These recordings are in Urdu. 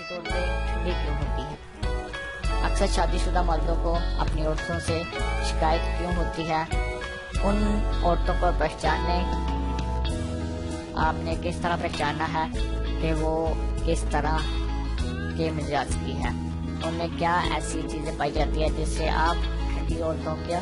جنسی طور پہ ٹھنڈی کیوں ہوتی ہے؟ اکثر شادی شدہ مردوں کو اپنی عورتوں سے شکایت کیوں ہوتی ہے؟ ان عورتوں کو پہچاننے آپ نے کس طرح پہچاننا ہے کہ وہ کس طرح کے مزاج کی ہے؟ ان میں کیا ایسی چیزیں پائی جاتی ہے جس سے آپ ٹھنڈی عورتوں کے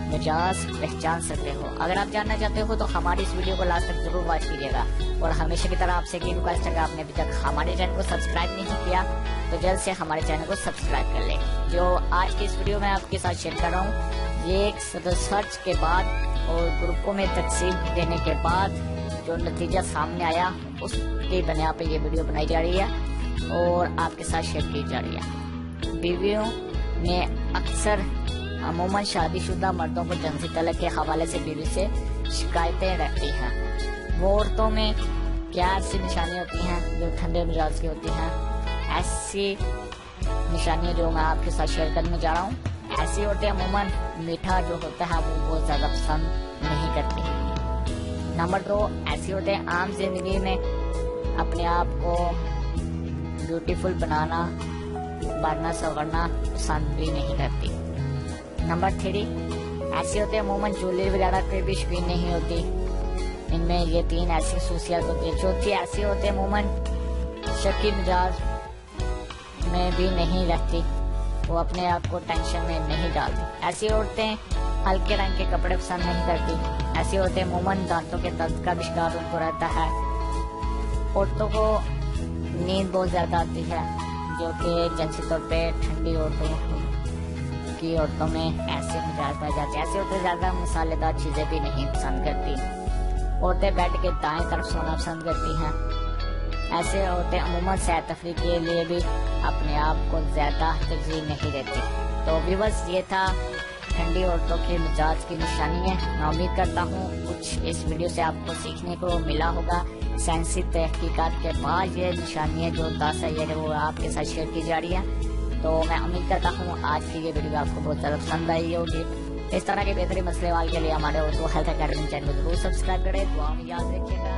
مزاج پہچان سکتے ہو؟ اگر آپ جاننا چاہتے ہو تو ہماری اس ویڈیو کو لاسٹ تک ضرور واچ کیجیے گا، اور ہمیشہ کی طرح آپ سے ایک ریکویسٹ ہے کہ آپ نے ابھی تک ہمارے چینل کو سبسکرائب نہیں کیا تو جلد سے ہمارے چینل کو سبسکرائب کر لیں۔ جو آج کی اس ویڈیو میں آپ کے ساتھ شیئر کر رہا ہوں، یہ ایک سرچ کے بعد اور گروپوں میں تقسیم دینے کے بعد جو نتیجہ سامنے آیا اس کی بنیاد پہ یہ ویڈیو بنائی جا رہی ہے اور آپ کے ساتھ شیئر کی جا رہی ہے۔ بیویوں میں اکثر عموماً شادی شدہ مردوں کو جنسی طلب کے حوالے سے بیوی سے شکایتیں رہتی ہیں۔ وہ عورتوں میں کیا ایسی نشانیاں ہوتی ہیں جو ٹھنڈے مزاج کی ہوتی ہیں؟ ایسی نشانیاں جو میں آپ کے ساتھ شیئر کرنے جا رہا ہوں، ایسی عورتیں عموماً میٹھا جو ہوتا ہے وہ بہت زیادہ پسند نہیں کرتی۔ نمبر 2، ایسی عورتیں عام زندگی میں اپنے آپ کو بیوٹیفل بننا سنورنا پسند بھی نہیں کرتی۔ نمبر 3، ایسی عورتیں عموماً جویلری وغیرہ کے بھی شوقین نہیں ہوتی۔ ان میں یہ 3 ایسی خصوصیات ہوتی ہیں۔ چوتھی، ایسی عورتیں عموماً شکی مزاج میں بھی نہیں رہتی، وہ اپنے آپ کو ٹینشن میں نہیں ڈالتی۔ ایسی عورتیں ہلکے رنگ کے کپڑے پسند نہیں کرتی۔ ایسی عورتیں عموماً دانتوں کے درد کا بھی شکار ان کو رہتا ہے۔ عورتوں کو نیند بہت زیادہ آتی ہے، جو کہ جنسی طور پہ ٹھنڈی عورتوں میں ایسے مزاج پائے جاتے ہیں۔ ایسی عورتیں زیادہ مسالے دار چیزیں بھی نہیں پسند کرتی۔ عورتیں بیڈ کے دائیں طرف سونا پسند کرتی ہیں۔ ایسے عورتیں عموماً سیر تفریح کے لیے بھی اپنے آپ کو زیادہ ترجیح نہیں دیتی۔ تو ویورز، یہ تھا ٹھنڈی عورتوں کے مزاج کی نشانیاں۔ میں امید کرتا ہوں کچھ اس ویڈیو سے آپ کو سیکھنے کو ملا ہوگا۔ سائنسی تحقیقات کے بعد یہ نشانیاں جو بتا ہے وہ آپ کے ساتھ شیئر کی جا رہی ہے۔ تو میں امید کرتا ہوں آج کی یہ ویڈیو آپ کو بہت زیادہ پسند آئی ہوگی۔ اس طرح کے بہترین مسئلے حل کے لیے ہمارے اردو ہیلتھ اکیڈمی چینل کو ضرور سبسکرائب کریں۔ دعا میں یاد رکھیے گا۔